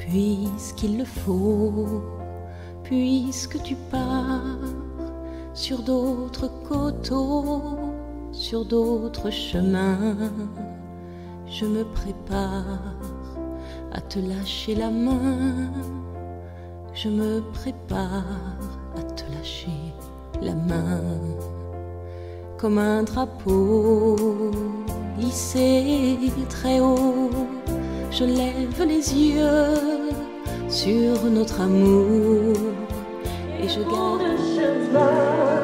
puisqu'il le faut, puisque tu pars sur d'autres coteaux, sur d'autres chemins, je me prépare à te lâcher la main, je me prépare à te lâcher la main, comme un drapeau hissé très haut, je lève les yeux sur notre amour et je garde le chemin.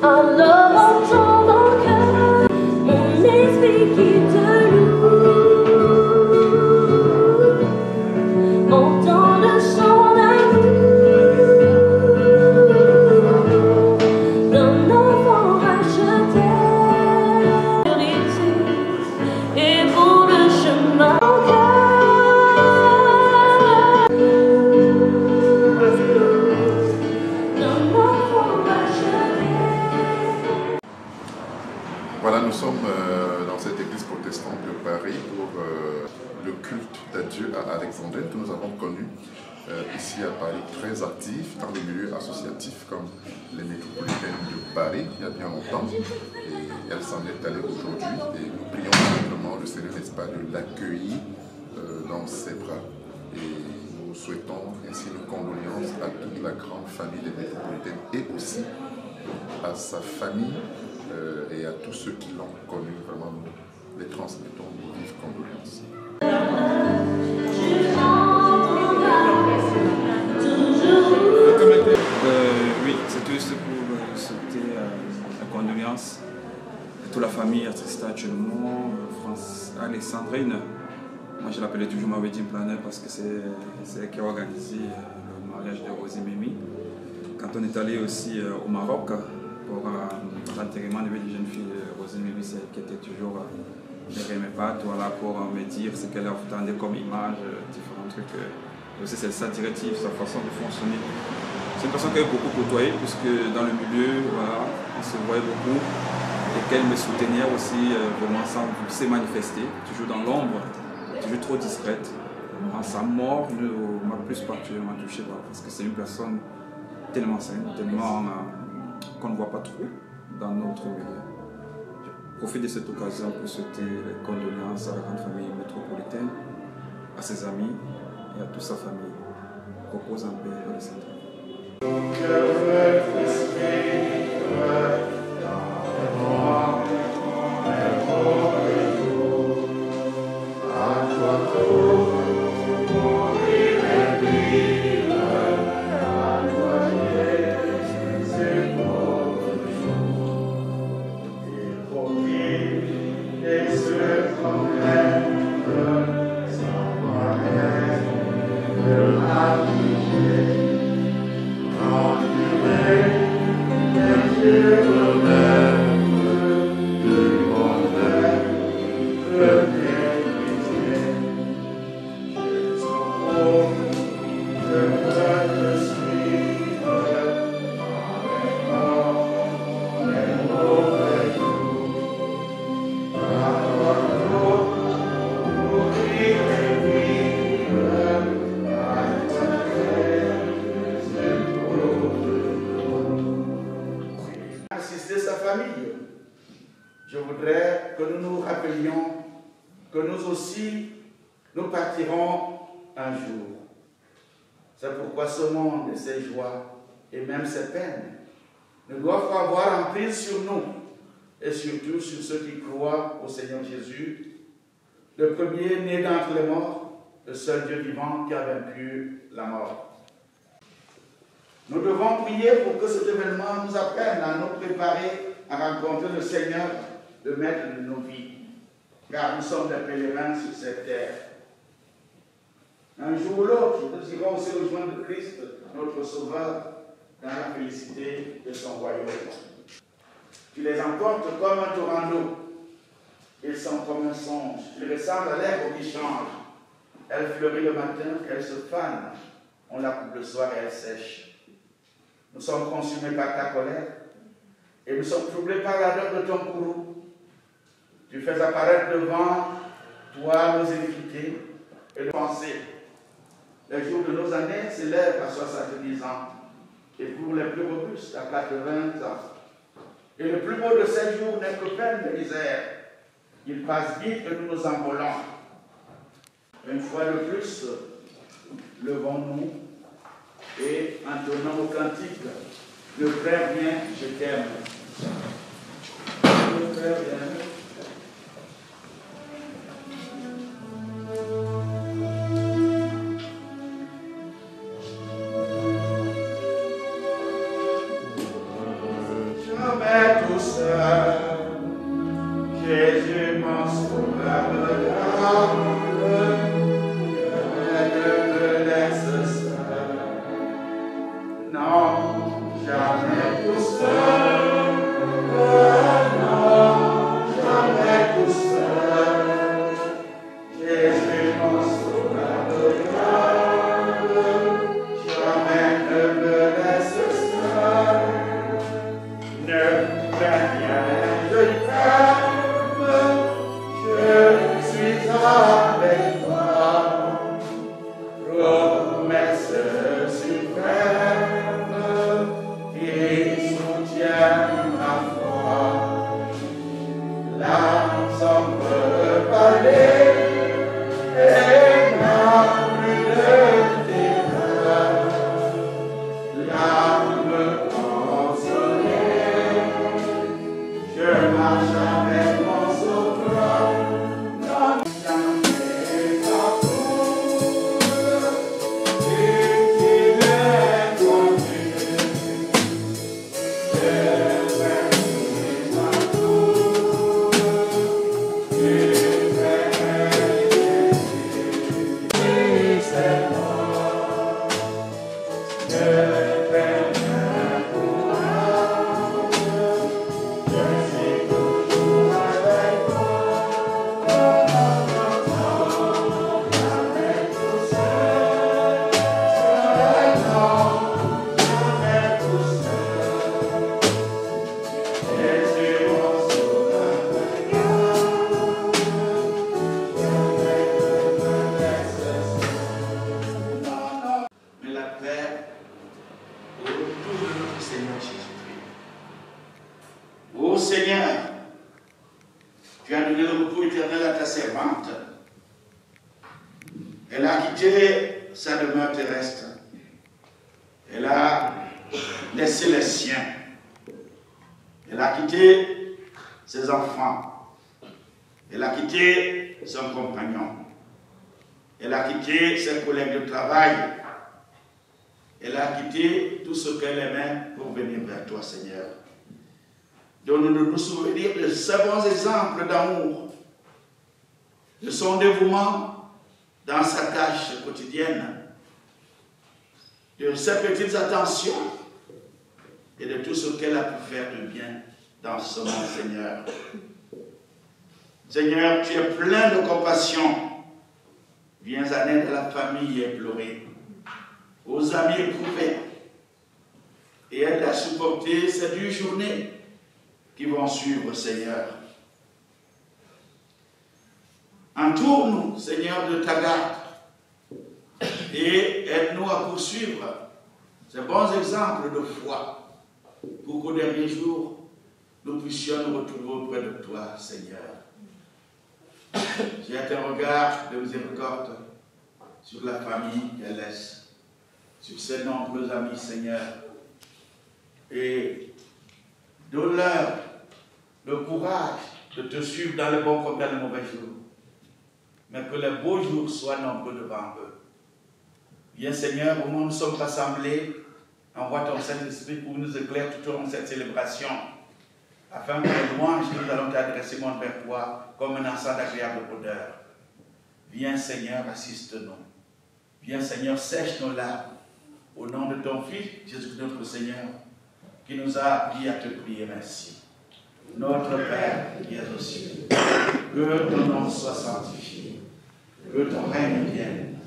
Alors entends mon cœur, mon esprit qui te loue, entends le chant d'amour d'un enfant racheté, et pour le chemin Voilà, nous sommes dans cette église protestante de Paris pour le culte d'adieu à Alexandrine que nous avons connu ici à Paris, très actif dans les milieux associatifs comme les métropolitaines de Paris il y a bien longtemps. Et elle s'en est allée aujourd'hui et nous prions simplement le Seigneur, n'est-ce pas, de l'accueillir dans ses bras. Et nous souhaitons ainsi nos condoléances à toute la grande famille des métropolitaines et aussi à sa famille et à tous ceux qui l'ont connu. Vraiment, nous les transmettons nos vives condoléances. Oui, c'est juste pour souhaiter la condoléance de toute la famille attristée actuellement, Alexandrine. Moi je l'appelais toujours ma wedding planner parce que c'est elle qui a organisé le mariage de Rosie Mimi. Quand on est allé aussi au Maroc pour l'enterrement de la jeune fille Rosie Mimi, c'est elle qui était toujours derrière mes pattes, voilà, pour me dire ce qu'elle attendait comme image, différents trucs. Aussi c'est sa directive, sa façon de fonctionner. C'est une personne qu'elle a beaucoup côtoyée puisque dans le milieu, voilà, on se voyait beaucoup et qu'elle me soutenait aussi vraiment sans se manifester, toujours dans l'ombre, toujours trop discrète. Sa mort m'a plus particulièrement touché parce que c'est une personne tellement saine, tellement qu'on ne voit pas trop dans notre milieu. Je profite de cette occasion pour souhaiter les condoléances à la grande famille métropolitaine, à ses amis et à toute sa famille. Repose en paix, Alexandre. Je voudrais que nous nous rappelions que nous aussi, nous partirons un jour. C'est pourquoi ce monde et ses joies, et même ses peines, ne doivent pas avoir emprise sur nous, et surtout sur ceux qui croient au Seigneur Jésus, le premier-né d'entre les morts, le seul Dieu vivant qui a vaincu la mort. Nous devons prier pour que cet événement nous apprenne à nous préparer à rencontrer le Seigneur, le Maître de nos vies, car nous sommes des pèlerins sur cette terre. Un jour ou l'autre, nous irons aussi rejoindre Christ, notre Sauveur, dans la félicité de son royaume. Tu les emportes comme un torrent d'eau. Ils sont comme un songe. Ils ressemblent à l'herbe qui change. Elle fleurit le matin, elle se fane. On la coupe le soir et elle sèche. Nous sommes consumés par ta colère et nous sommes troublés par l'ardeur de ton courroux. Tu fais apparaître le vent toi nos iniquités et nos pensées. Les jours de nos années s'élèvent à 70 ans, et pour les plus robustes à 80 ans. Et le plus beau de ces jours n'est que peine de misère. Il passe vite et nous nous envolons. Une fois de plus, levons-nous et entonnons nos cantiques. Le frère vient, je t'aime. Le frère vient. Jamais tout seul, Jésus m'en sauvera. Ne me laisse seul. Non, jamais tout seul. Non, jamais tout seul. Jésus m'en sauvera. Jamais ne me laisse seul. Ne crains rien, je t'aime. Je suis avec toi. Promesse suprême, il soutient ma foi. L'ensemble parler et n'a plus de terreur. L'âme consolée, je marche avec mon sauveur. Non, jamais pas mais la paix autour de notre Seigneur Jésus-Christ. Ô Seigneur, tu as donné le repos éternel à ta servante. Elle a quitté sa demeure terrestre. Elle a laissé les siens. Elle a quitté ses enfants. Elle a quitté son compagnon. Elle a quitté ses collègues de travail. Elle a quitté tout ce qu'elle aimait pour venir vers toi, Seigneur. Donne-nous de nous souvenir de ces bons exemples d'amour, de son dévouement dans sa tâche quotidienne, de ses petites attentions et de tout ce qu'elle a pu faire de bien dans ce monde, Seigneur. Seigneur, tu es plein de compassion. Viens en aide à la famille éplorée, aux amis éprouvés, et aide à supporter ces dures journées qui vont suivre, Seigneur. Entoure-nous, Seigneur, de ta garde et aide-nous à poursuivre ces bons exemples de foi pour qu'au dernier jour, nous puissions nous retrouver auprès de toi, Seigneur. Jette un regard de miséricorde sur la famille qu'elle laisse, sur ses nombreux amis, Seigneur, et donne-leur le courage de te suivre dans les bons comme dans les mauvais jours, mais que les beaux jours soient nombreux devant eux. Viens, Seigneur, au moment où nous sommes rassemblés, envoie ton Saint-Esprit pour nous éclairer tout au long de cette célébration, afin que les louanges que nous allons t'adresser montent vers toi comme un encens d'agréable odeur. Viens, Seigneur, assiste-nous. Viens, Seigneur, sèche nos larmes. Au nom de ton Fils, Jésus-Christ notre Seigneur, qui nous a appris à te prier ainsi. Notre Père qui es aux cieux, que ton nom soit sanctifié, que ton règne vienne,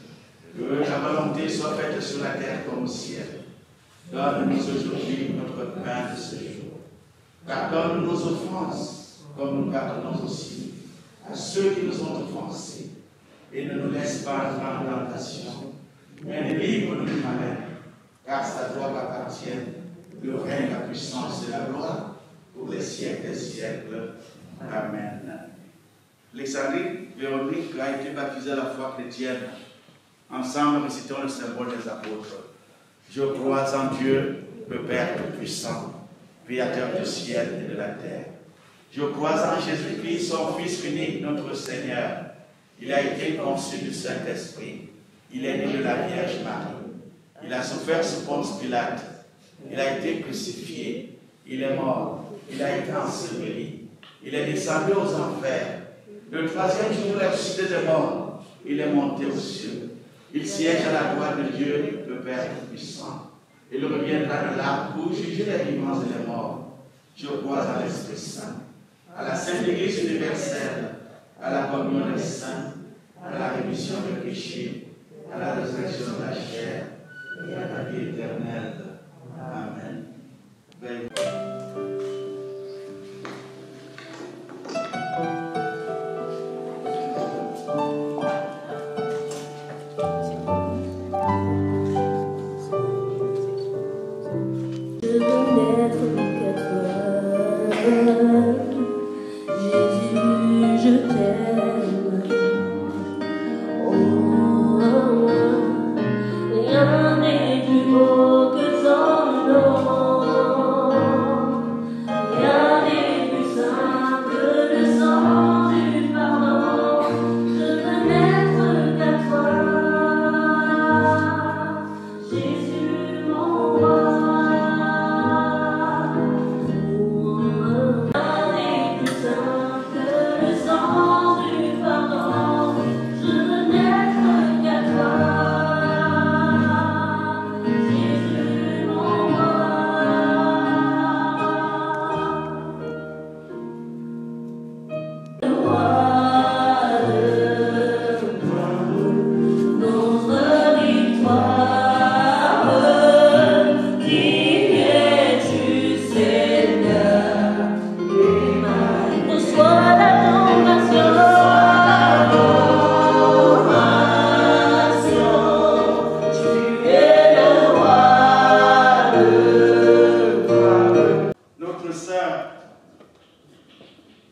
que ta volonté soit faite sur la terre comme au ciel. Donne-nous aujourd'hui notre pain de ce jour. Pardonne nos offenses, comme nous pardonnons aussi à ceux qui nous ont offensés, et ne nous laisse pas entrer en tentation, mais délivre-nous du malin, car c'est à toi qu'appartiennent le règne, la puissance et la gloire pour les siècles des siècles. Amen. Alexandrie Véronique a été baptisée à la foi chrétienne. Ensemble, récitons le symbole des apôtres. Je crois en Dieu, le Père Tout-Puissant, Créateur du ciel et de la terre. Je crois en Jésus-Christ, son Fils unique, notre Seigneur. Il a été conçu du Saint-Esprit. Il est né de la Vierge Marie. Il a souffert sous Ponce Pilate. Il a été crucifié. Il est mort. Il a été enseveli. Il est descendu aux enfers. Le troisième jour, il est ressuscité des morts. Il est monté aux cieux. Il siège à la droite de Dieu, le Père Tout-Puissant. Il reviendra de là pour juger les vivants et les morts. Je crois à l'Esprit Saint, à la Sainte Église universelle, à la communion des saints, à la rémission des péchés, à la résurrection de la chair et à la vie éternelle. Amen. Je veux n'être qu'à toi, Jésus, je t'aime. Oh, oh, oh. Rien n'est plus beau que ton nom, rien n'est plus simple que le sang du pardon. Je veux n'être qu'à toi, Jésus, mon roi.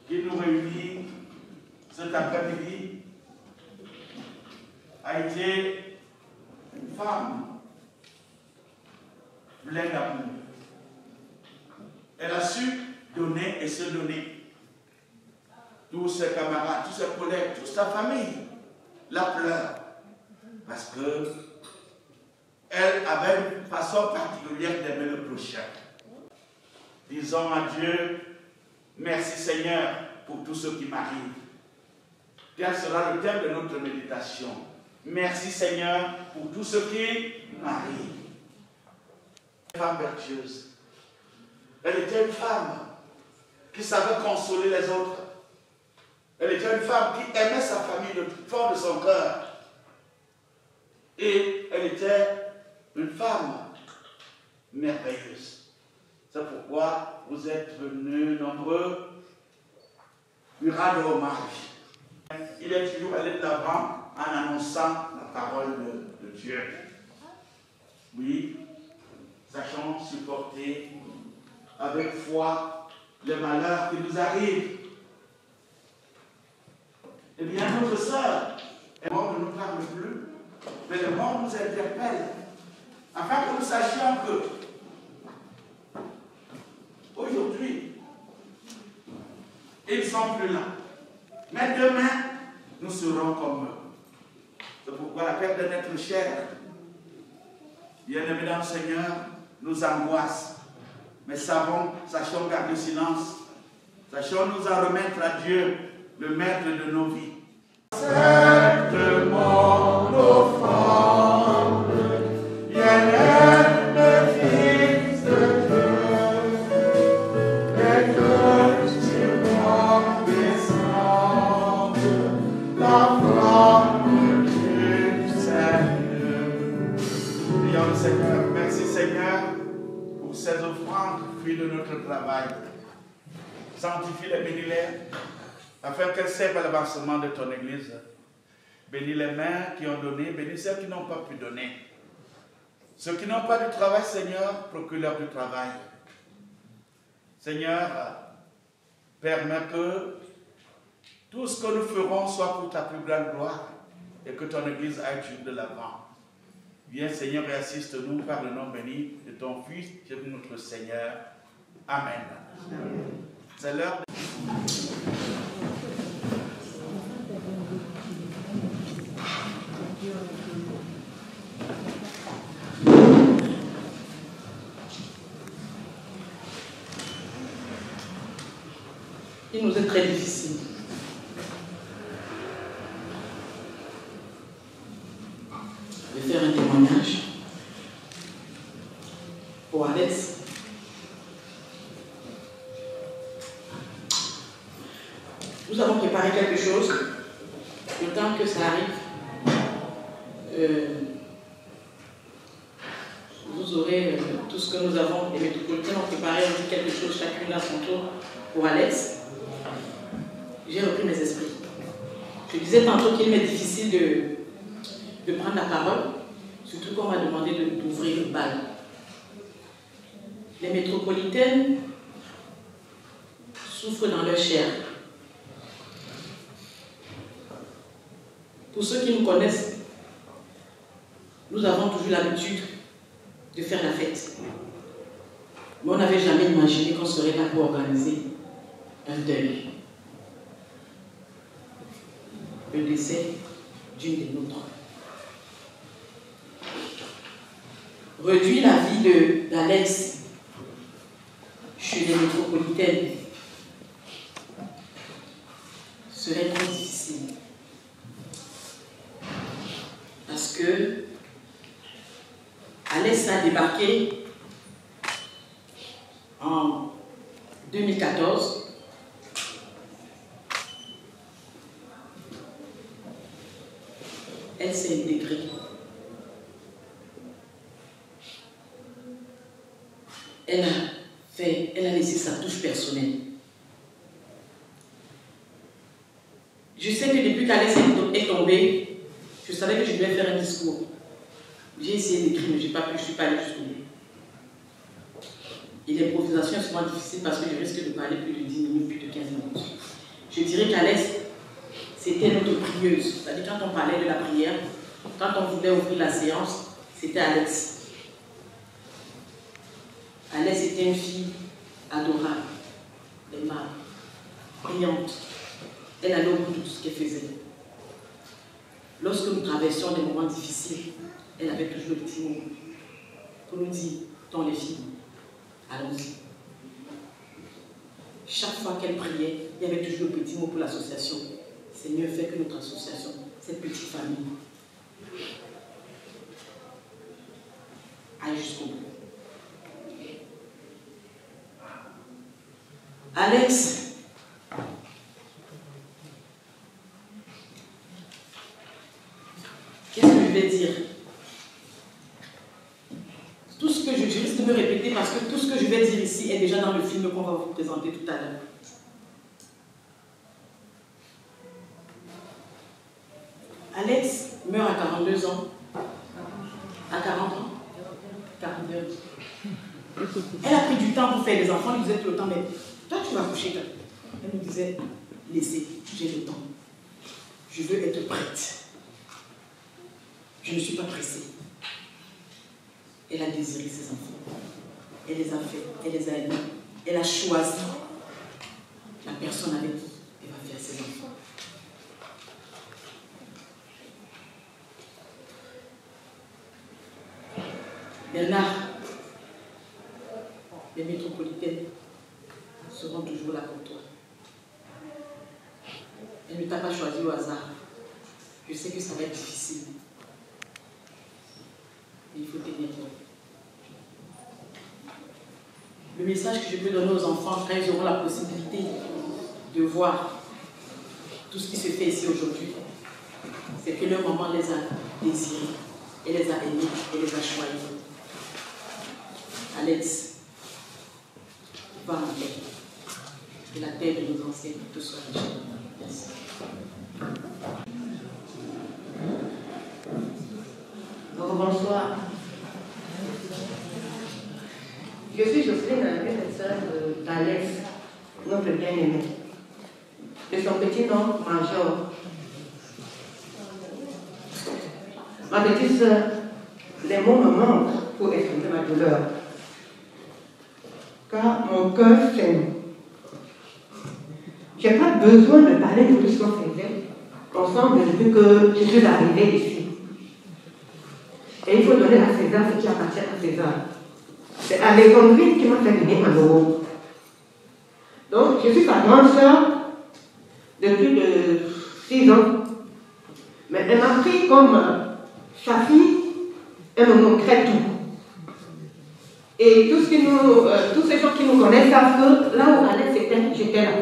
Qui nous réunit cet après-midi a été une femme pleine d'amour. Elle a su donner et se donner. Tous ses camarades, tous ses collègues, toute sa famille la pleurent parce que elle avait une façon particulière d'aimer le prochain. Disons à Dieu: merci Seigneur pour tout ce qui m'arrive. Quel sera le thème de notre méditation? Merci Seigneur pour tout ce qui m'arrive. Une femme vertueuse. Elle était une femme qui savait consoler les autres. Elle était une femme qui aimait sa famille de tout fond de son cœur. Et elle était une femme merveilleuse. C'est pourquoi vous êtes venus nombreux lui rendre hommage. Il est toujours allé de l'avant en annonçant la parole de Dieu. Oui, sachons supporter avec foi les malheurs qui nous arrivent. Eh bien, notre sœur, le monde ne nous parle plus, mais le monde nous interpelle, afin que nous sachions que aujourd'hui, ils ne sont plus là. Mais demain, nous serons comme eux. C'est pourquoi la perte de notre chair, bien-aimés dans le Seigneur, nous angoisse. Mais sachons garder silence. Sachons nous en remettre à Dieu, le maître de nos vies. Accepte mon offrande, bien-aimé Fils de Dieu, et que sur moi descende la flamme du Seigneur. Prions le Seigneur. Merci Seigneur pour ces offrandes, fruits de notre travail. Sanctifie-les, bénis-les. afin qu'elle serve à l'avancement de ton Église. Bénis les mains qui ont donné, bénis ceux qui n'ont pas pu donner. Ceux qui n'ont pas de travail, Seigneur, procure-leur du travail. Seigneur, permets que tout ce que nous ferons soit pour ta plus grande gloire et que ton Église aille toujours de l'avant. Viens, Seigneur, et assiste-nous par le nom béni de ton Fils, Jésus notre Seigneur. Amen. C'est l'heure de... Il nous est très difficile de faire un témoignage pour Alex. Nous avons préparé quelque chose. Le temps que ça arrive, vous aurez tout ce que nous avons. Les métropolitains ont préparé quelque chose chacune à son tour pour Alex. J'ai repris mes esprits. Je disais tantôt qu'il m'est difficile de prendre la parole, surtout qu'on m'a demandé d'ouvrir le bal. Les métropolitaines souffrent dans leur chair. Pour ceux qui nous connaissent, nous avons toujours l'habitude de faire la fête. Mais on n'avait jamais imaginé qu'on serait là pour organiser un deuil. Le décès d'une des nôtres. Réduire la vie d'Alex chez les métropolitaines serait trop difficile. Parce que Alex a débarqué en 2014. Elle s'est intégrée. Elle a laissé sa touche personnelle. Je sais que depuis qu'Alex est tombée, je savais que je devais faire un discours. J'ai essayé d'écrire, mais je ne suis pas allée jusqu'au bout. Et l'improvisation est souvent difficile parce que je risque de parler plus de 10 minutes, plus de 15 minutes. Je dirais qu'Alex, c'était notre prieuse. C'est-à-dire quand on parlait de la prière, quand on voulait ouvrir la séance, c'était Alex. Alex était une fille adorable, aimable, brillante. Elle allait au bout de tout ce qu'elle faisait. Lorsque nous traversions des moments difficiles, elle avait toujours le petit mot pour nous dire, dans les filles, allons-y. Chaque fois qu'elle priait, il y avait toujours le petit mot pour l'association. Seigneur, fais que notre association, cette petite famille, aille jusqu'au bout. Alex, qu'est-ce que je vais dire? Tout ce que je risque de me répéter parce que tout ce que je vais dire ici est déjà dans le film qu'on va vous présenter tout à l'heure. Alex meurt à 42 ans. À 40 ans. 42 ans. Elle a pris du temps pour faire des enfants. Elle lui disait tout le temps, mais toi tu vas coucher. Elle me disait, laissez, j'ai le temps. Je veux être prête. Je ne suis pas pressée. Elle a désiré ses enfants. Elle les a faits. Elle les a aimés. Elle a choisi la personne avec qui elle va faire ses enfants. Bernard, les métropolitaines seront toujours là pour toi. Elle ne t'a pas choisi au hasard. Je sais que ça va être difficile. Mais il faut tenir bon. Le message que je peux donner aux enfants quand ils auront la possibilité de voir tout ce qui se fait ici aujourd'hui, c'est que leur maman les a désirés, elle les a aimés, elle les a choisis. Alex, va en paix. que la terre de nos ancêtres te soit riche. Merci. Bonsoir. Je suis Jocelyne, une sœur d'Alex, notre bien-aimé. De son petit nom, Major. Ma petite sœur, les mots me manquent pour exprimer ma douleur. Car mon cœur saigne. Je n'ai pas besoin de parler de tout ce qu'on faisait ensemble depuis que je suis arrivée ici. Et il faut donner à César ce qui appartient à César. C'est Alexandrine qui m'a fait venir en Europe. Donc, je suis sa grande sœur depuis 6 ans. Mais elle m'a pris comme sa fille, elle me montrait tout. Et tous ces gens qui nous connaissent savent que là où Alex était, j'étais là.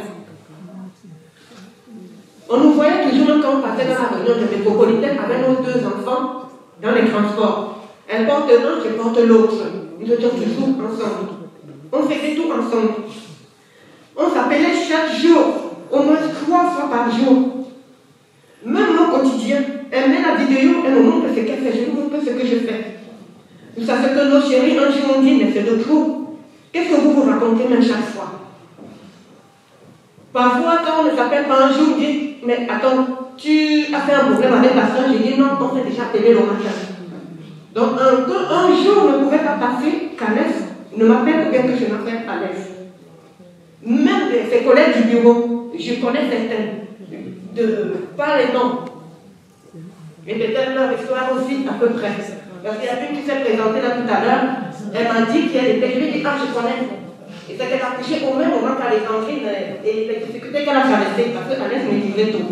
On nous voyait toujours quand on passait dans la réunion de métropolitaine avec nos 2 enfants dans les transports. Elle porte l'un, je porte l'autre. Nous étions toujours ensemble. On faisait tout ensemble. On s'appelait chaque jour, au moins 3 fois par jour. Même au quotidien, elle met la vidéo, elle nous montre ce qu'elle fait, je vous montre ce que je fais. Vous savez que nos chéris, un jour on dit, mais c'est de trop. Qu'est-ce que vous vous racontez même chaque fois? Parfois, quand on ne s'appelle pas un jour, on dit, mais attends, tu as fait un problème avec ta soeur? J'ai dit, non, on s'est déjà appelé le matin. Donc, un jour ne pouvait pas passer qu'Alex ne m'appelle bien que je m'appelle Alex. Même ses collègues du bureau, je connais certaines, pas les noms. Et peut-être leur histoire aussi, à peu près. Parce qu'il y a une qui s'est présentée là tout à l'heure, elle m'a dit qu'elle était, je lui ai dit, ah, je connais. Et c'est qu'elle a couché au même moment qu'Alexandrine et les difficultés qu'elle a traversées, parce qu'Alex me disait tout.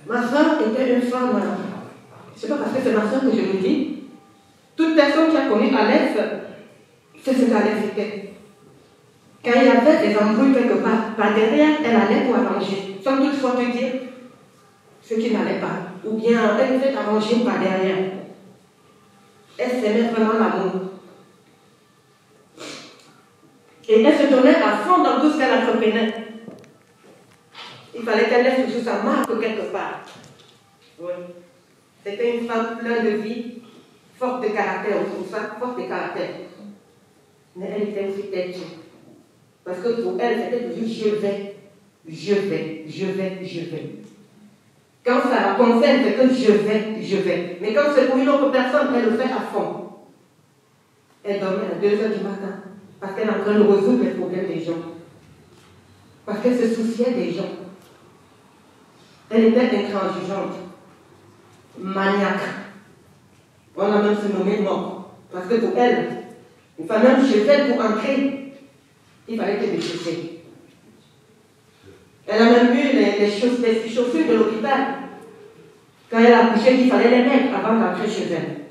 Ma soeur était une femme, c'est pas parce que c'est ma soeur que je le dis. Toute personne qui a connu Alex, c'est ce qu'Alex était. Quand il y avait des embrouilles quelque part, par derrière, elle allait pour arranger, sans toutefois te dire ce qui n'allait pas. Ou bien elle fait arranger par derrière. Elle s'aimait vraiment l'amour. Et elle se donnait à fond dans tout ce qu'elle entreprenait. Il fallait qu'elle laisse toujours sa marque quelque part. Oui. C'était une femme pleine de vie, forte de caractère, on trouve ça, forte de caractère. Mais elle était aussi têtue. Parce que pour elle, c'était toujours je vais, je vais, je vais, je vais. Quand ça la concerne, c'est que je vais, je vais. Mais quand c'est pour une autre personne, elle le fait à fond. Elle dormait à 2 h du matin. Parce qu'elle est en train de résoudre les problèmes des gens. Parce qu'elle se souciait des gens. Elle était intransigeante, maniaque. On a même surnommé mort. Parce que pour elle, il fallait même chez elle pour entrer, il fallait qu'elle déchausse. Elle a même eu les chaussures de l'hôpital. Quand elle a accouché, il fallait les mettre avant d'entrer chez elle.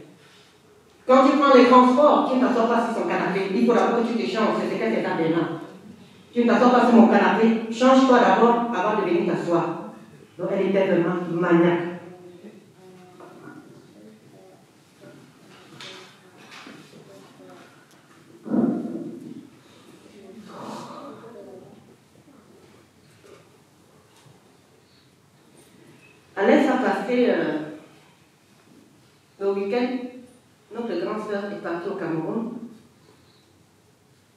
Quand tu prends les transports, tu ne t'assois pas sur son canapé. Il faut d'abord que tu te changes, c'est ce qu'elle fait dans des mains. Tu ne t'assois pas sur mon canapé, change-toi d'abord avant de venir t'asseoir. Donc elle était vraiment maniaque. Alex a passé le week-end. Notre grande sœur est partie au Cameroun.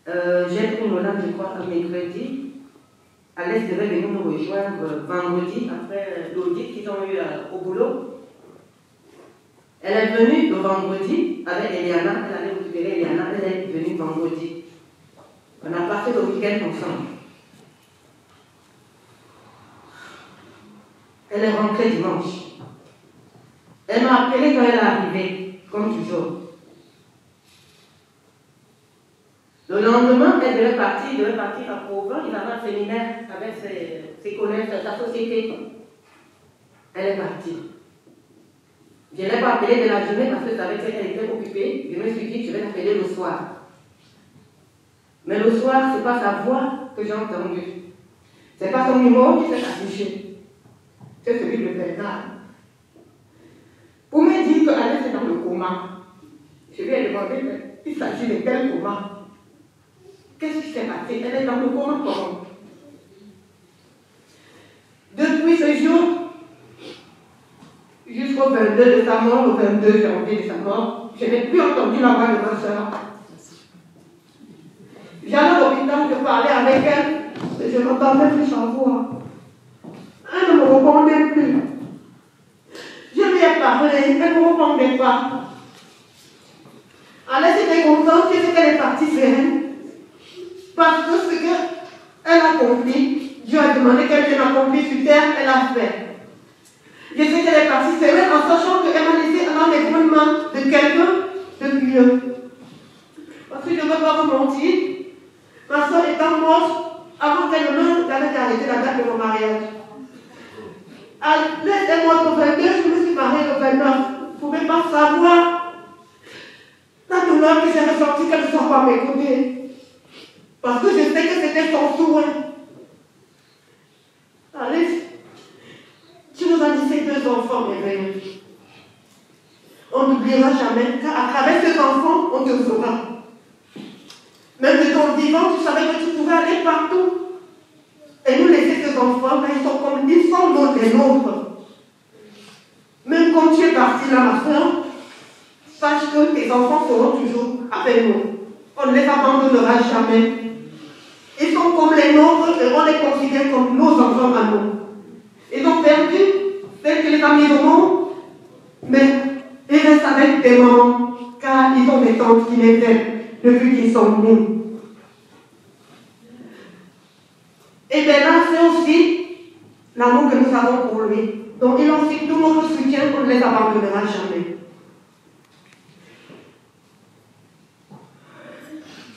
J'ai pris Nolan, je crois, un mercredi. Alex devait venir nous rejoindre vendredi après l'audit qu'ils ont eu au boulot. Elle est venue le vendredi avec Eliana. Elle allait récupérer Eliana. Elle est venue vendredi. On a passé le week-end ensemble. Elle est rentrée dimanche. Elle m'a appelé quand elle est arrivée, comme toujours. Le lendemain, elle devait partir à Provence. Il avait un séminaire avec ses collègues de sa société. Elle est partie. Je ne l'ai pas appelée de la journée parce que je savais qu'elle était occupée. Je me suis dit que je vais l'appeler le soir. Mais le soir, ce n'est pas sa voix que j'ai entendue. Ce n'est pas son numéro qui s'est affiché. C'est celui de Bernard. Pour me dire qu'Alex est dans le coma, je lui ai demandé, mais il s'agit de quel coma? Qu'est-ce qui s'est passé? Elle est dans le coma comment? Depuis ce jour, jusqu'au 22 de sa mort, au 22 janvier de sa mort, je n'ai plus entendu la voix de ma soeur. J'allais à l'hôpital, je parlais avec elle, mais je n'entendais plus sa voix. Elle ne me répondait plus. Je lui ai parlé, elle ne me répondait pas. Alors j'étais contente qu'elle est partie sereine. Parce que ce qu'elle a accompli, Dieu a demandé qu'elle vienne accomplir sur terre, elle a fait. Je sais qu'elle est partie sereine en sachant qu'elle m'a laissé dans les bonnes mains de quelqu'un de mieux. Parce que je ne veux pas vous mentir, ma soeur étant morte, avant qu'elle meure, j'avais arrêté la date de mon mariage. Elle est morte au 22, je me suis mariée au 29. Vous ne pouvez pas savoir la douleur que j'ai ressentie qu'elle ne soit pas m'écouter. Parce que je sais que c'était son souhait. Alex, tu nous as dit ces deux enfants merveilleux. On n'oubliera jamais qu'à travers ces enfants, on te saura. Même de ton vivant, tu savais que tu pouvais aller partout. Et nous laisser ces enfants, ils sont comme ils sont l'autre et l'autre. Même quand tu es parti là, ma soeur, sache que tes enfants seront toujours avec nous. On ne les abandonnera jamais. Ils sont comme les nôtres et on les considère comme nos enfants à nous. Ils ont perdu celles que les amis au monde, mais ils restent avec des mamans, car ils ont des tantes qui les aiment depuis qu'ils sont nés. Et bien là, c'est aussi l'amour que nous avons pour lui. Donc il a aussi tout notre soutien, on ne les abandonnera jamais.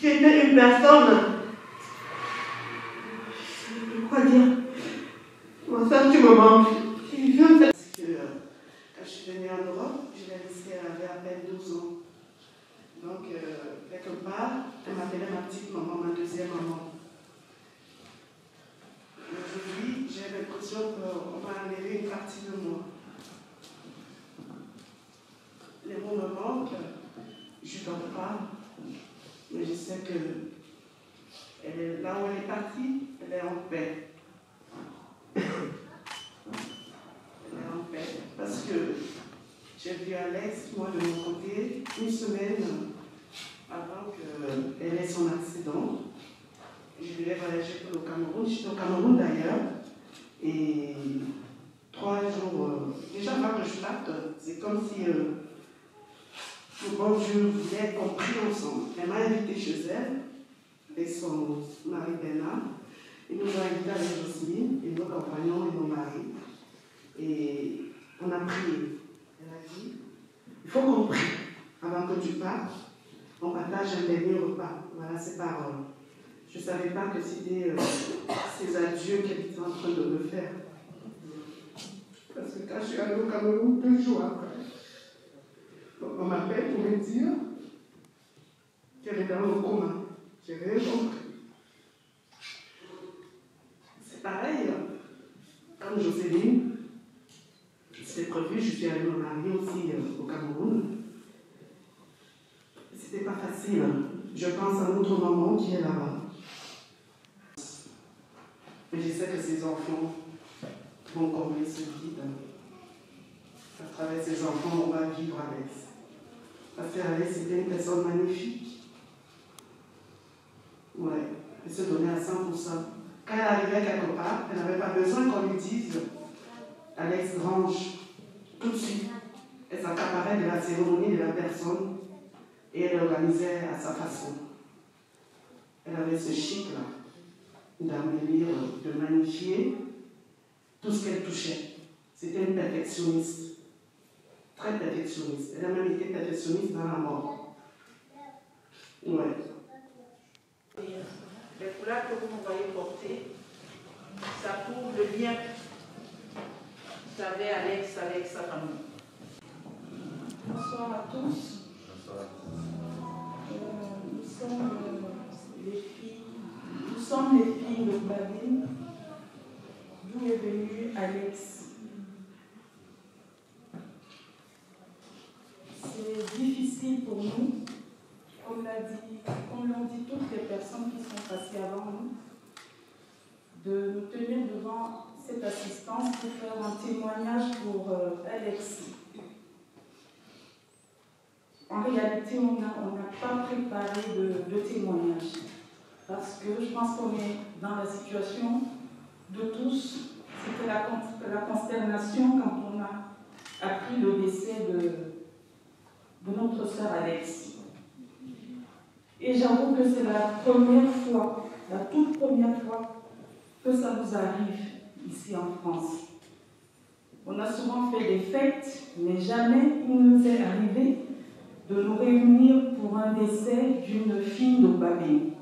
J'étais une personne, quoi dire, ma soeur, tu me manques. Parce que quand je suis venue en Europe, je l'ai laissée, elle avait à peine 12 ans. Donc, quelque part, elle m'appelait ma petite maman, ma deuxième maman. Aujourd'hui, j'ai l'impression qu'on m'a enlevé une partie de moi. Les mots me manquent, je ne dors pas, mais je sais que elle est, là où elle est partie, elle est en paix. Elle est en paix. Parce que j'ai vu Alex, moi de mon côté, une semaine avant qu'elle ait son accident. Je devais voyager pour le Cameroun. J'étais au Cameroun d'ailleurs. Et 3 jours, déjà avant que je parte, c'est comme si le bon Dieu voulait qu'on prie ensemble. Elle m'a invité chez elle, avec son mari Bernard. Ils nous ont invités avec Jocelyne, et nos compagnons et nos maris. Et on a prié. Elle a dit, il faut qu'on prie avant que tu partes. On partage un dernier repas. Voilà ses paroles. Je ne savais pas que c'était ces adieux qu'elle était en train de me faire. Parce que quand je suis allée au Cameroun, 2 jours après, on m'appelle pour me dire qu'elle est dans le coma. J'ai rien compris. C'est pareil, comme Jocelyne, c'était prévu, je suis allée me marier aussi au Cameroun. C'était pas facile. Je pense à notre maman qui est là-bas. Mais je sais que ces enfants vont combler ce vide. À travers ces enfants, on va vivre Alex. Parce qu'Alex était une personne magnifique. Ouais, elle se donnait à 100%. Quand elle arrivait quelque part, elle n'avait pas besoin qu'on lui dise Alex Grange. Tout de suite, elle s'accaparait de la cérémonie de la personne et elle l'organisait à sa façon. Elle avait ce chic-là d'embellir, de magnifier tout ce qu'elle touchait. C'était une perfectionniste, très perfectionniste. Elle a même été perfectionniste dans la mort. Ouais. Les couleurs que vous me voyez porter, ça prouve le lien qu'avait Alex avec sa famille. Bonsoir à tous. Nous sommes les filles de Babine, d'où est venu Alex. C'est difficile pour nous, comme l'ont dit toutes les personnes. personnes qui sont passées avant nous, de nous tenir devant cette assistance pour faire un témoignage pour Alexis. En réalité, on n'a pas préparé de témoignage parce que je pense qu'on est dans la situation de tous. C'était la consternation quand on a appris le décès de notre sœur Alexis. Et j'avoue que c'est la première fois, la toute première fois que ça nous arrive ici en France. On a souvent fait des fêtes, mais jamais il nous est arrivé de nous réunir pour un décès d'une fille d'Obabé.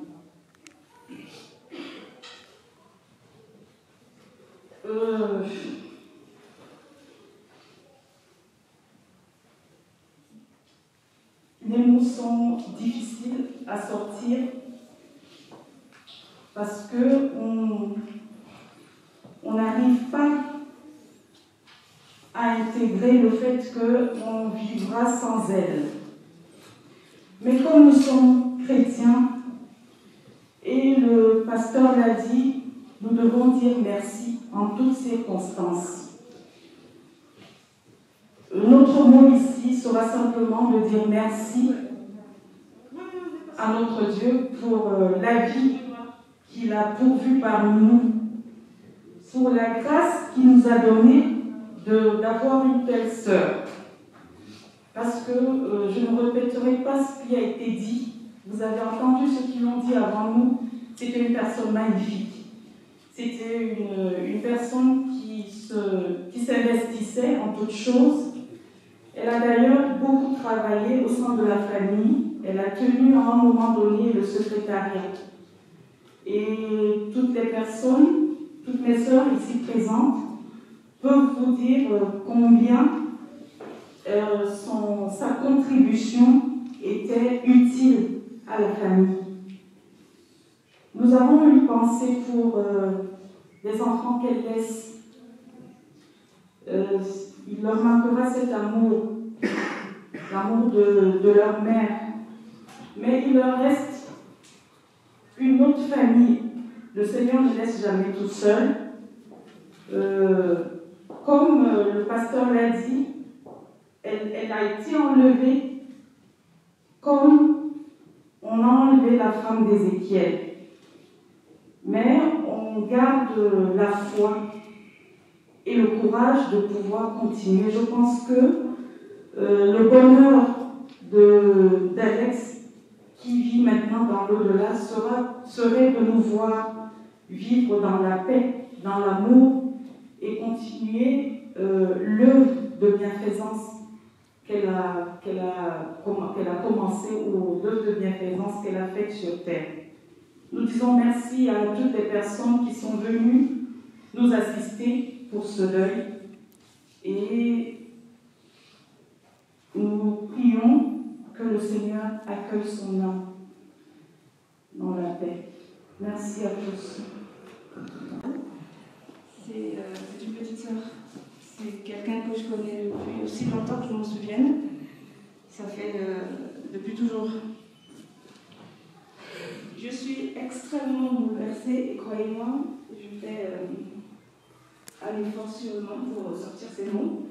Les mots sont difficiles à sortir parce que on n'arrive pas à intégrer le fait qu'on vivra sans elle. Mais comme nous sommes chrétiens, et le pasteur l'a dit, nous devons dire merci en toutes circonstances. Notre mot ici sera simplement de dire merci à notre Dieu pour la vie qu'il a pourvue parmi nous, pour la grâce qu'il nous a donnée d'avoir une telle sœur. Parce que je ne répéterai pas ce qui a été dit. Vous avez entendu ceux qui l'ont dit avant nous. C'était une personne magnifique. C'était une personne qui s'investissait en toutes choses. Elle a d'ailleurs beaucoup travaillé au sein de la famille. Elle a tenu à un moment donné le secrétariat. Et toutes les personnes, toutes mes sœurs ici présentes, peuvent vous dire combien sa contribution était utile à la famille. Nous avons une pensée pour les enfants qu'elle laisse. Il leur manquera cet amour, l'amour de leur mère. Mais il leur reste une autre famille. Le Seigneur ne laisse jamais tout seul. Comme le pasteur l'a dit, elle a été enlevée comme on a enlevé la femme d'Ézéchiel. Mais on garde la foi et le courage de pouvoir continuer. Je pense que le bonheur d'Alex, qui vit maintenant dans l'au-delà, serait de nous voir vivre dans la paix, dans l'amour et continuer l'œuvre de bienfaisance qu'elle a commencé, ou l'œuvre de bienfaisance qu'elle a faite sur terre. Nous disons merci à toutes les personnes qui sont venues nous assister pour ce deuil et nous prions que le Seigneur accueille son âme dans la paix. Merci à tous. C'est une petite sœur. C'est quelqu'un que je connais depuis aussi longtemps que je m'en souvienne. Ça fait depuis toujours. Je suis extrêmement bouleversée et croyez-moi, je fais un effort sûrement pour sortir ces mots.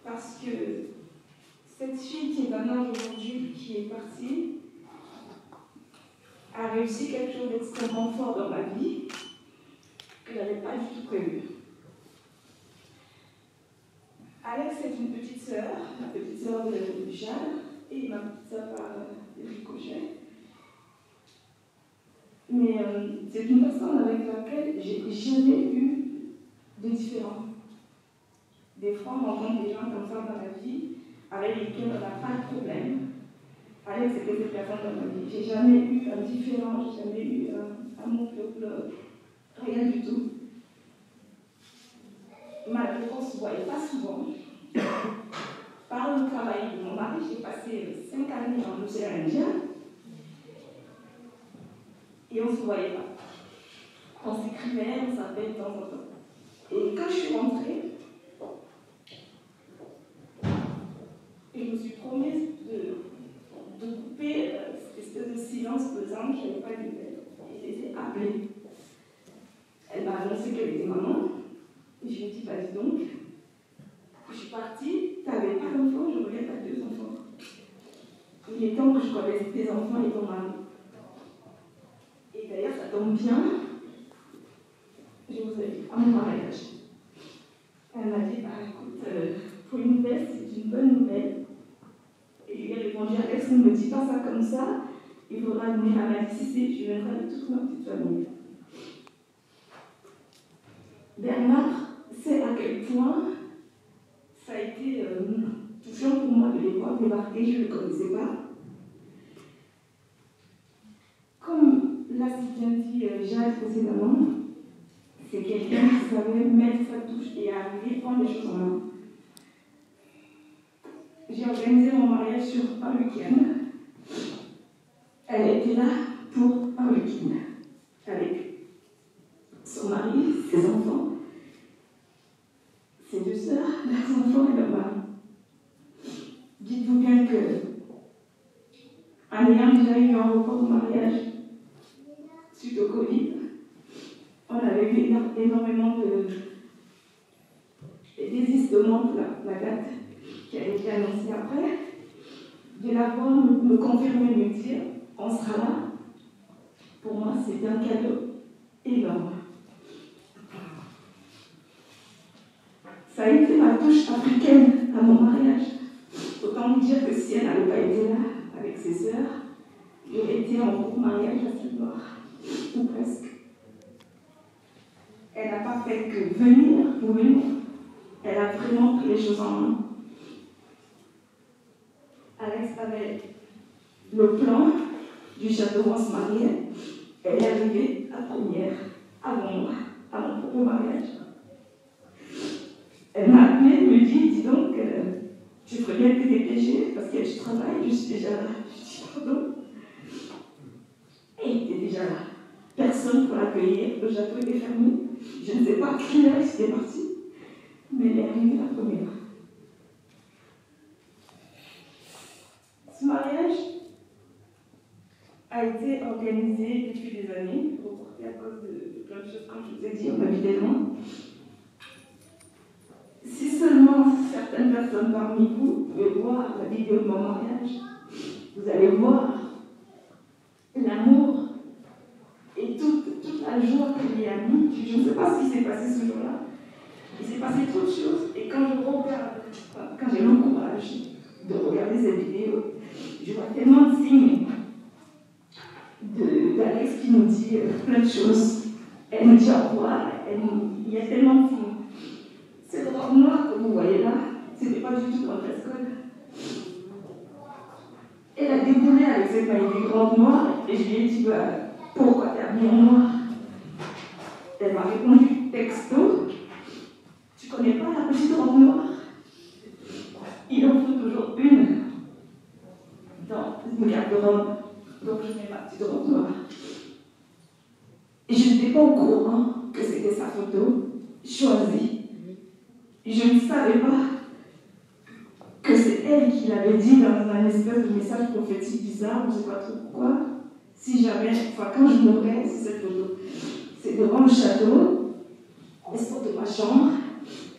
Parce que cette fille qui est maintenant aujourd'hui, qui est partie, a réussi quelque chose d'extrêmement fort dans ma vie que je n'avais pas du tout prévu. Alex est une petite sœur, la petite sœur de Jeanne et ma petite sœur de Ricochet. Mais c'est une personne avec laquelle j'ai jamais eu de différends. Des fois, on rencontre des gens comme ça dans la vie avec lesquels on n'a pas de problème. Alex, c'était cette personne dans ma vie. J'ai jamais eu un différend, j'ai jamais eu un mot de pleurs, rien du tout. Malheureusement, on ne se voyait pas souvent. Par le travail de mon mari, j'ai passé 5 années dans l'océan Indien. Et on ne se voyait pas. On s'écrivait, on s'appelait de temps en temps. Et quand je suis rentrée, je me suis promise de couper cette espèce de silence pesant, qu'il n'y avait pas de nouvelles. Et j'ai été appelée. Elle m'a annoncé qu'elle était maman. Et je me dis, bah dis donc, je suis partie, tu n'avais pas d'enfant, je reviens, tu as 2 enfants. Il est temps que je connaisse tes enfants et ton mari. Et d'ailleurs, ça tombe bien, je vous invite à mon mariage. Elle m'a dit, bah écoute, pour une nouvelle, c'est une bonne nouvelle. Et je lui ai répondu, Alex, ne me dis pas ça comme ça, il faudra venir à ma Cissé, je viendrai avec toute ma petite famille. Bernard sait à quel point ça a été touchant pour moi de les voir débarquer, je ne le connaissais pas. Comme l'a si bien dit Jacques précédemment, c'est quelqu'un qui savait mettre sa touche et arriver, prendre les choses en main. J'ai organisé mon mariage sur un week-end. Elle était là pour un week-end, avec son mari, ses enfants, ses 2 sœurs, leurs enfants et leur mari. Dites-vous bien que, en ayant déjà eu un report de mariage suite au Covid, on avait vu énormément de désistements pour la date qui a été annoncée après. De la voir me confirmer, me dire on sera là, pour moi c'était un cadeau énorme. Ça a été ma touche africaine à mon mariage. Autant me dire que si elle n'avait pas été là avec ses sœurs, j'aurais été en groupe mariage à Saint-Noir, ou presque. Elle n'a pas fait que venir pour venir. Elle a vraiment pris les choses en main. Alex avait le plan du château où on se mariait. Elle est arrivée la première, avant moi, à mon propre mariage. Elle m'a appelée, me dit, dis donc, je ferais bien te dépêcher parce qu'il y a du travail, je suis déjà là. Je dis, pardon. Et il était déjà là. Personne pour l'accueillir, le château était fermé. Je ne sais pas à quelle heure il était parti, mais elle est arrivée la première. Ce mariage a été organisé depuis des années, reporté à cause de plein de choses, comme je vous ai dit, on habite loin. Si seulement certaines personnes parmi vous pouvaient voir la vidéo de mon mariage, vous allez voir l'amour et toute la joie qu'il y a mis. Je ne sais pas ce qui s'est passé ce jour-là. Il s'est passé trop de choses. Et quand j'ai le courage de regarder cette vidéo, je vois tellement de signes d'Alex qui nous dit plein de choses. Elle nous dit au revoir. Il y a tellement de signes. Cette robe noire que vous voyez là, ce n'était pas du tout un dress code. Elle a déboulé avec cette magnifique robe noire et je lui ai dit pourquoi t'es habillée en noir? Elle m'a répondu texto, tu connais pas la petite robe noire? Il en faut toujours une dans une garde-robe, donc je mets ma petite robe noire. Et je n'étais pas au courant que c'était sa photo choisie. Je ne savais pas que c'est elle qui l'avait dit dans un espèce de message prophétique bizarre, je ne sais pas trop pourquoi. Si jamais, quand je mourrais, c'est cette photo. C'est devant le château, l'espace de ma chambre,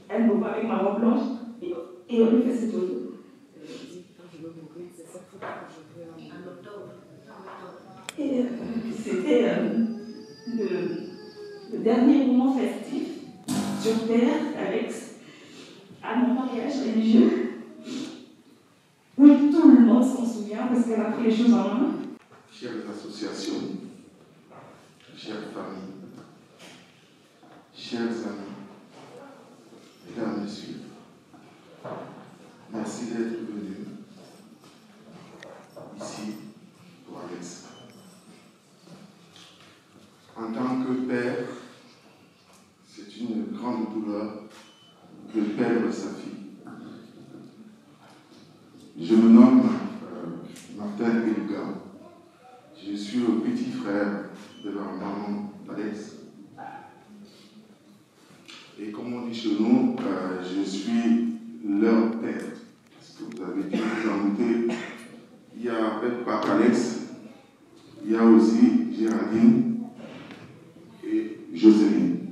elle me voit avec ma robe blanche, et on lui fait cette photo. Et c'était le dernier moment festif sur Terre, Alex, à mon mariage religieux, où tout le monde s'en souvient parce qu'elle a pris les choses en main. Chères associations, chères familles, chers amis, mesdames, messieurs, merci d'être venus ici pour Alex. En tant que père, c'est une grande douleur de perdre sa fille. Je me nomme Martin Elga. Je suis le petit frère de leur maman Alex. Et comme on dit chez nous, je suis leur père. Parce que vous avez dit, il y a avec Papa Alex, il y a aussi Géraldine et Jocelyne.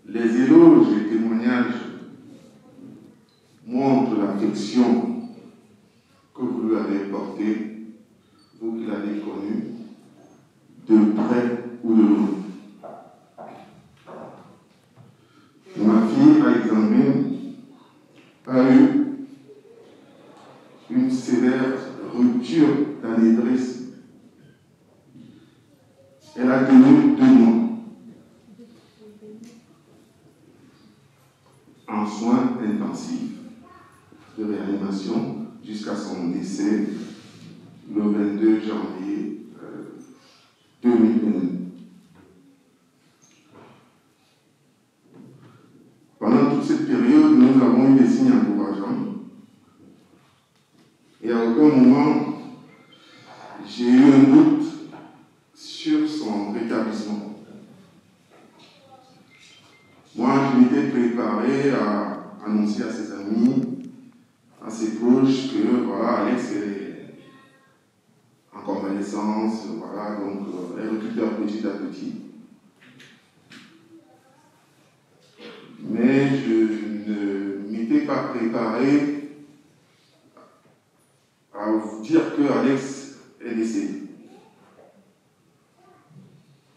Les éloges et témoignages montrent l'affection que vous lui avez portée, vous qui l'avez connue, de près ou de loin. Ma fille, Alexandrine, a eu une sévère rupture d'anévrisme. Elle a tenu 2 mois en soins intensifs de réanimation jusqu'à son décès le 22 janvier 2021. Pendant toute cette période, nous avons eu des signes encourageants. Et à aucun moment, j'ai eu un doute sur son rétablissement. Moi, je m'étais préparé à annoncer à ses amis, à ses proches, que voilà, Alex est en convalescence, voilà, donc elle récupère petit à petit. Mais je ne m'étais pas préparé à vous dire que Alex est décédé.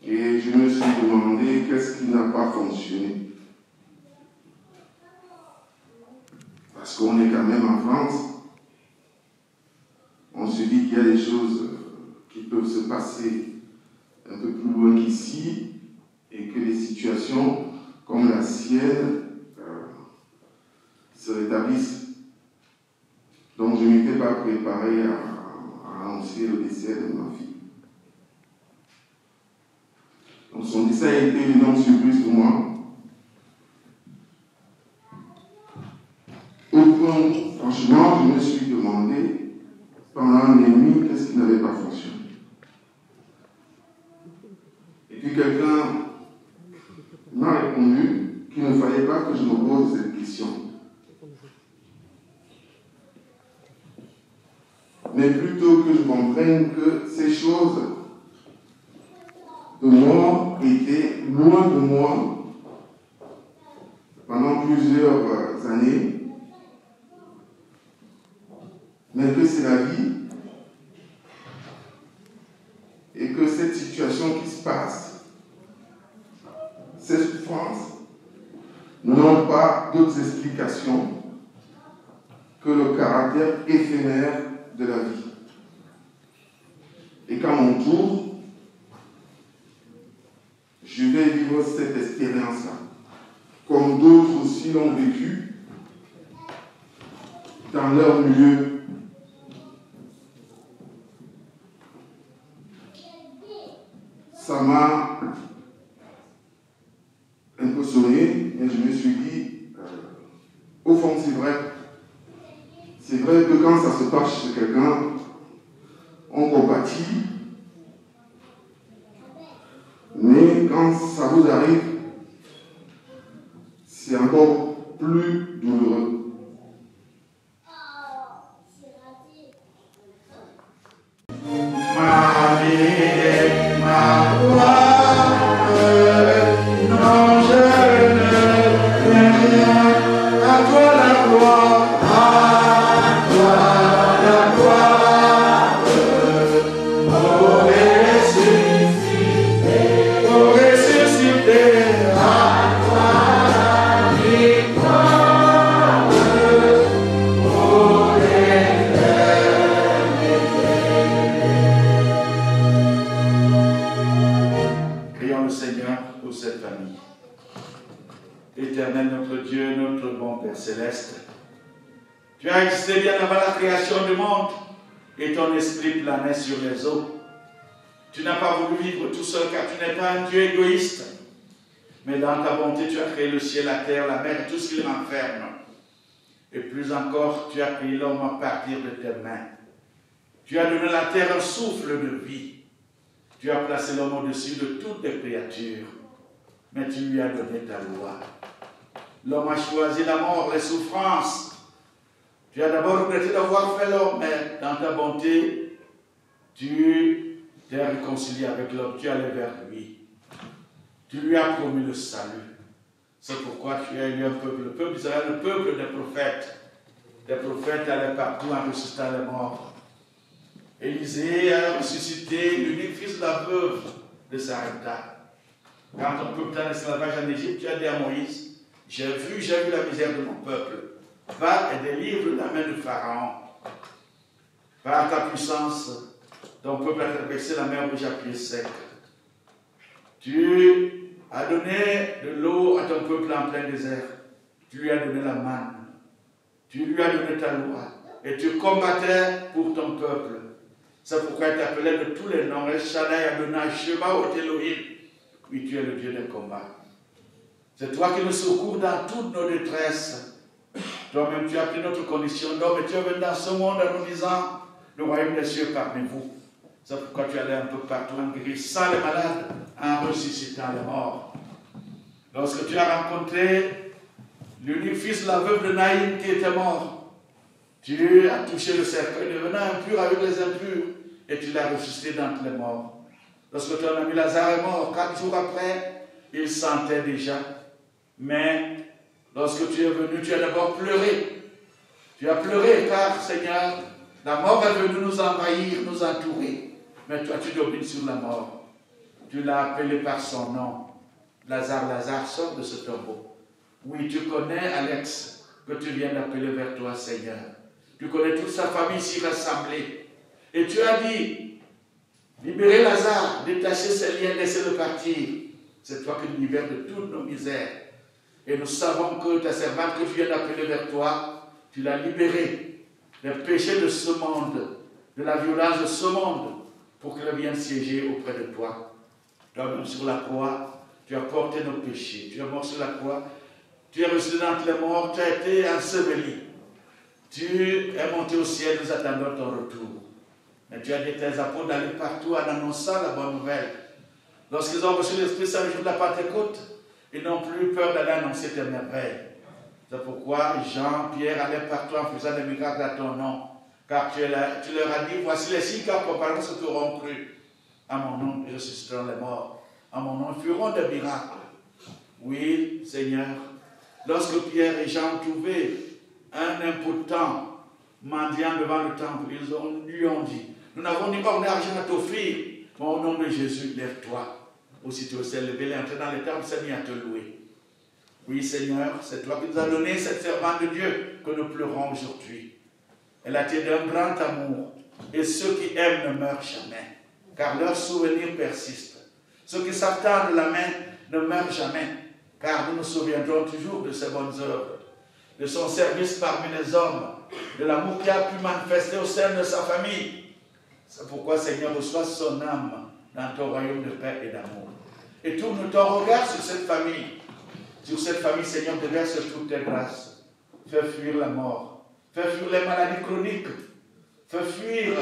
Et je me suis demandé qu'est-ce qui n'a pas fonctionné. Parce qu'on est quand même en France. On se dit qu'il y a des choses qui peuvent se passer un peu plus loin qu'ici et que les situations comme la sienne se rétablissent. Donc je ne m'étais pas préparé à annoncer le décès de ma fille. Donc son décès a été une énorme surprise pour moi. Au point, franchement, je me suis demandé pendant les nuits qu'est-ce qui n'avait pas fonctionné. Et puis quelqu'un m'a répondu qu'il ne fallait pas que je me pose cette question. Mais plutôt que je comprenne que ces choses de mort étaient loin de moi pendant plusieurs années, mais que c'est la vie et que cette situation qui se passe, ces souffrances, n'ont pas d'autres explications que le caractère éphémère de la vie. Et qu'à mon tour, je vais vivre cette expérience-là, comme d'autres aussi l'ont vécu dans leur milieu. Ça m'a un peu sonné, mais je me suis dit, au fond c'est vrai. C'est vrai que quand ça se passe chez quelqu'un, on compatit, mais quand ça vous arrive, c'est encore plus douloureux. Ma vie, ma gloire, non je ne veux rien, à toi la gloire. Éternel notre Dieu, notre bon Père céleste, tu as existé bien avant la création du monde et ton esprit planait sur les eaux. Tu n'as pas voulu vivre tout seul car tu n'es pas un Dieu égoïste, mais dans ta bonté tu as créé le ciel, la terre, la mer et tout ce qui les renferme. Et plus encore, tu as pris l'homme à partir de tes mains. Tu as donné à la terre un souffle de vie. Tu as placé l'homme au-dessus de toutes les créatures, mais tu lui as donné ta loi. L'homme a choisi la mort, les souffrances, Tu as d'abord regretté d'avoir fait l'homme, mais dans ta bonté, tu t'es réconcilié avec l'homme, tu es allé vers lui. Tu lui as promis le salut. C'est pourquoi tu as eu un peuple, le peuple d'Israël, le peuple des prophètes. Les prophètes allaient partout en ressuscitant les morts. Élisée a ressuscité l'unique fils de la veuve de Sarepta. Quand ton peuple était en esclavage en Égypte, tu as dit à Moïse, j'ai vu la misère de mon peuple. Va et délivre la main de Pharaon. Par ta puissance, ton peuple a traversé la mer Rouge à pied sec. Tu as donné de l'eau à ton peuple en plein désert. Tu lui as donné la manne. Tu lui as donné ta loi. Et tu combattais pour ton peuple. C'est pourquoi il t'appelait de tous les noms. El Shaddai, Adonai, Shebaot, Elohim. Oui, tu es le Dieu des combats. C'est toi qui nous secours dans toutes nos détresses. Toi-même, tu as pris notre condition d'homme et tu es venu dans ce monde en nous disant, le royaume des cieux parmi vous. C'est pourquoi tu allais un peu partout en guérissant les malades, en ressuscitant les morts. Lorsque tu as rencontré l'unique fils de la veuve de Naïm qui était mort, tu as touché le cercueil, devenant impur avec les impurs, et tu l'as ressuscité d'entre les morts. Lorsque ton ami Lazare est mort, 4 jours après, il sentait déjà. Mais lorsque tu es venu, tu as d'abord pleuré. Tu as pleuré car, Seigneur, la mort est venue nous envahir, nous entourer. Mais toi, tu domines sur la mort. Tu l'as appelé par son nom. Lazare, Lazare, sort de ce tombeau. Oui, tu connais Alex, que tu viens d'appeler vers toi, Seigneur. Tu connais toute sa famille ici rassemblée. Et tu as dit, libérez Lazare, détachez ses liens, laissez-le partir. C'est toi qui nous libères de toutes nos misères. Et nous savons que ta servante que tu viens d'appeler vers toi, tu l'as libérée des péchés de ce monde, de la violence de ce monde, pour qu'elle vienne siéger auprès de toi. Toi-même sur la croix, tu as porté nos péchés. Tu es mort sur la croix, tu es ressuscité d'entre les morts, tu as été enseveli. Tu es monté au ciel, nous attendons ton retour. Mais tu as dit tes apôtres d'aller partout en annonçant la bonne nouvelle. Lorsqu'ils ont reçu l'Esprit Saint le jour de la Pentecôte, ils n'ont plus peur d'aller annoncer tes merveilles. C'est pourquoi Jean, Pierre allaient partout en faisant des miracles à ton nom. Car tu leur as dit, voici les signes qui accompagneront ceux qui auront cru. À mon nom, ils ressusciteront les morts. À mon nom, ils feront des miracles. Oui, Seigneur. Lorsque Pierre et Jean ont trouvé un impotent mendiant devant le temple, ils lui ont dit, nous n'avons ni or ni argent à t'offrir, mais au nom de Jésus, lève-toi. Aussitôt s'est levé, il est entré dans le temple, s'est mis à te louer. Oui, Seigneur, c'est toi qui nous as donné cette servante de Dieu que nous pleurons aujourd'hui. Elle a été d'un grand amour, et ceux qui aiment ne meurent jamais, car leurs souvenirs persistent. Ceux qui savent tendre la main ne meurent jamais, car nous nous souviendrons toujours de ses bonnes œuvres, de son service parmi les hommes, de l'amour qu'il a pu manifester au sein de sa famille. C'est pourquoi, Seigneur, reçois son âme dans ton royaume de paix et d'amour. Et tourne ton regard sur cette famille. Sur cette famille, Seigneur, déverse toutes tes grâces. Fais fuir la mort. Fais fuir les maladies chroniques. Fais fuir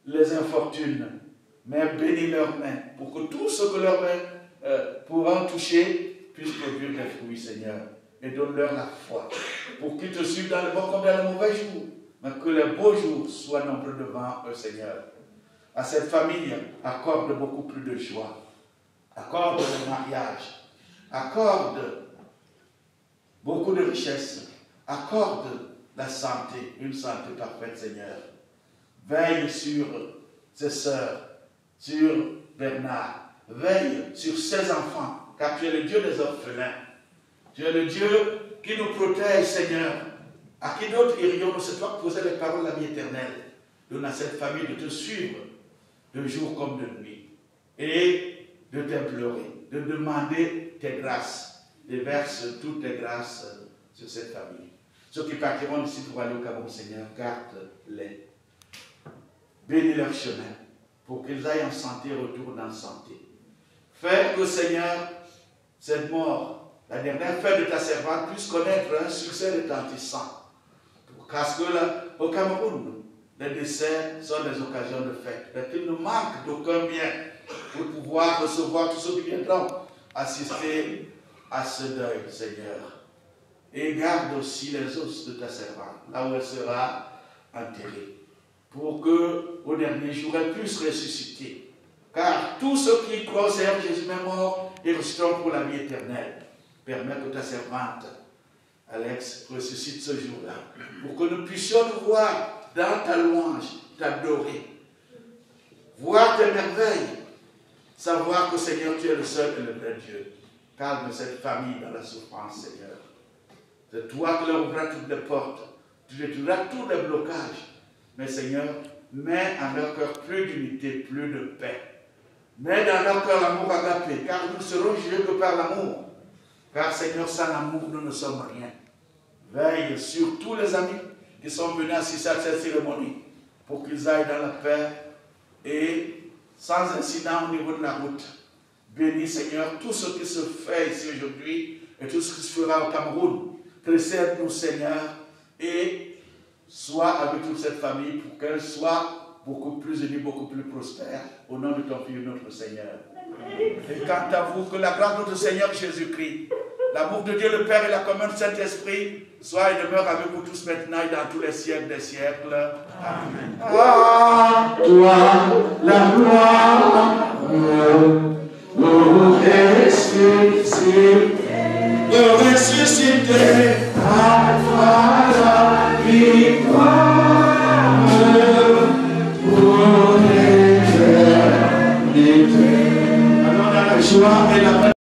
les infortunes. Mais bénis leurs mains pour que tout ce que leurs mains pourront toucher puisse produire des fruits, Seigneur. Et donne-leur la foi pour qu'ils te suivent dans le bon comme dans le mauvais jour. Mais que les beaux jours soient nombreux devant eux, Seigneur. À cette famille, accorde beaucoup plus de joie. Accorde le mariage. Accorde beaucoup de richesses. Accorde la santé, une santé parfaite, Seigneur. Veille sur ses sœurs, sur Bernard. Veille sur ses enfants, car tu es le Dieu des orphelins. Tu es le Dieu qui nous protège, Seigneur. À qui d'autre irions-nous? C'est toi qui posais les paroles de la vie éternelle. Donne à cette famille de te suivre de jour comme de nuit. Et de t'implorer, de demander tes grâces. Déverse toutes tes grâces sur cette famille. Ceux qui partiront d'ici pour aller au Cameroun, Seigneur, garde-les. Bénis leur chemin pour qu'ils aillent en santé, retournent en santé. Fais que, Seigneur, cette mort, la dernière fête de ta servante, puisse connaître un succès retentissant. Parce que là, au Cameroun, les décès sont des occasions de fête. Et qu'il ne manque d'aucun bien pour pouvoir recevoir tous ceux qui viendront assister à ce deuil, Seigneur. et garde aussi les os de ta servante, là où elle sera enterrée, pour que au dernier jour elle puisse ressusciter. Car tous ceux qui croient au Seigneur Jésus est mort et ressusciteront pour la vie éternelle. Permets que ta servante, Alex, ressuscite ce jour-là, pour que nous puissions nous voir dans ta louange, t'adorer, voir tes merveilles, savoir que Seigneur, tu es le seul et le vrai Dieu. Calme cette famille dans la souffrance, Seigneur. C'est toi qui leur ouvriras toutes les portes, tu détruiras tous les blocages. Mais Seigneur, mets en leur cœur plus d'unité, plus de paix. Mets dans leur cœur l'amour agapé, car nous serons jugés que par l'amour. Car Seigneur, sans l'amour, nous ne sommes rien. Veille sur tous les amis qui sont venus assister à cette cérémonie, pour qu'ils aillent dans la paix et sans incident au niveau de la route. Bénis, Seigneur, tout ce qui se fait ici aujourd'hui et tout ce qui se fera au Cameroun. Précède-nous, Seigneur, et sois avec toute cette famille pour qu'elle soit beaucoup plus unie, beaucoup plus prospère. Au nom de ton Fils, notre Seigneur. Et quant à vous, que la grâce de notre Seigneur Jésus-Christ, l'amour de Dieu le Père et la communion du Saint-Esprit soit et demeure avec vous tous maintenant et dans tous les siècles des siècles. Amen. Toi, la gloire, ressusciter, à toi la victoire, pour l'éternité. Alors dans la joie et la